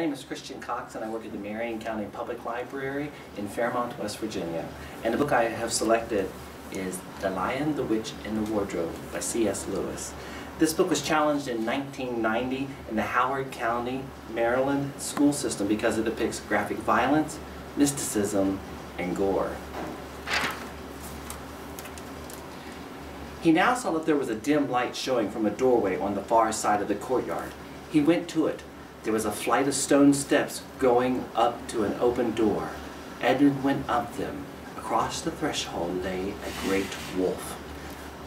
My name is Christian Cox and I work at the Marion County Public Library in Fairmont, West Virginia. And the book I have selected is The Lion, the Witch, and the Wardrobe by C.S. Lewis. This book was challenged in 1990 in the Howard County, Maryland school system because it depicts graphic violence, mysticism, and gore. He now saw that there was a dim light showing from a doorway on the far side of the courtyard. He went to it. There was a flight of stone steps going up to an open door. Edmund went up them. Across the threshold lay a great wolf.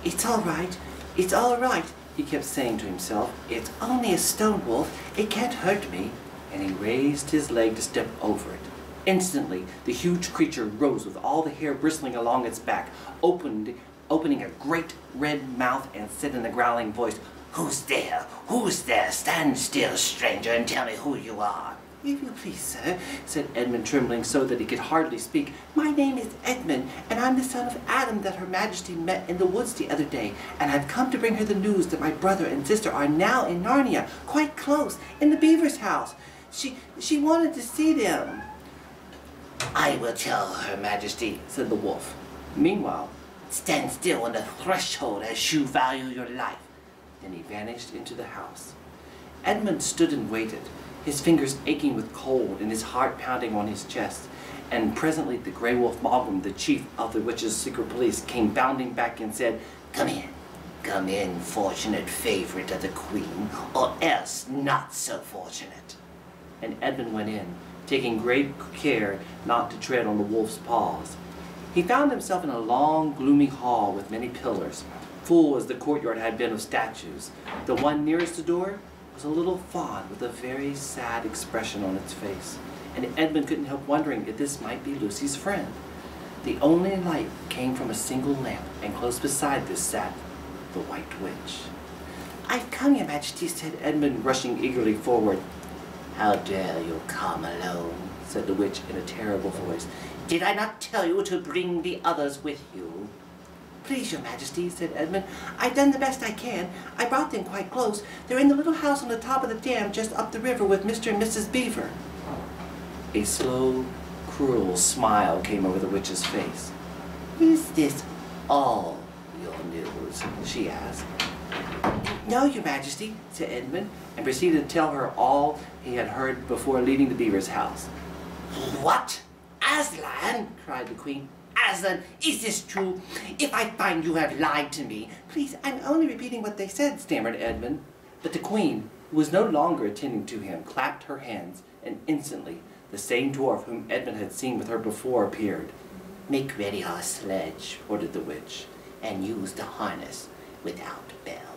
"It's all right, it's all right," he kept saying to himself. "It's only a stone wolf, it can't hurt me." And he raised his leg to step over it. Instantly, the huge creature rose with all the hair bristling along its back, opening a great red mouth, and said in a growling voice, "Who's there? Who's there? Stand still, stranger, and tell me who you are." "If you please, sir," said Edmund, trembling so that he could hardly speak. "My name is Edmund, and I'm the son of Adam that Her Majesty met in the woods the other day, and I've come to bring her the news that my brother and sister are now in Narnia, quite close, in the beaver's house. She wanted to see them." "I will tell Her Majesty," said the wolf. Meanwhile, "Stand still on the threshold as you value your life." Then he vanished into the house. Edmund stood and waited, his fingers aching with cold and his heart pounding on his chest. And presently the Grey Wolf Mogwim, the chief of the witches' secret police, came bounding back and said, come in, fortunate favorite of the queen, or else not so fortunate." And Edmund went in, taking great care not to tread on the wolf's paws. He found himself in a long, gloomy hall with many pillars, full as the courtyard had been of statues. The one nearest the door was a little fawn with a very sad expression on its face, and Edmund couldn't help wondering if this might be Lucy's friend. The only light came from a single lamp, and close beside this sat the White Witch. "I've come, Your Majesty," said Edmund, rushing eagerly forward. "How dare you come alone?" said the witch in a terrible voice. "Did I not tell you to bring the others with you?" "Please, Your Majesty," said Edmund, "I've done the best I can. I brought them quite close. They're in the little house on the top of the dam just up the river with Mr. and Mrs. Beaver." A slow, cruel smile came over the witch's face. "Is this all your news?" she asked. "No, Your Majesty," said Edmund, and proceeded to tell her all he had heard before leaving the beaver's house. "What? Aslan!" cried the queen. "Aslan, is this true? If I find you have lied to me—" "Please, I'm only repeating what they said," stammered Edmund. But the queen, who was no longer attending to him, clapped her hands, and instantly the same dwarf whom Edmund had seen with her before appeared. "Make ready our sledge," ordered the witch, "and use the harness without bell."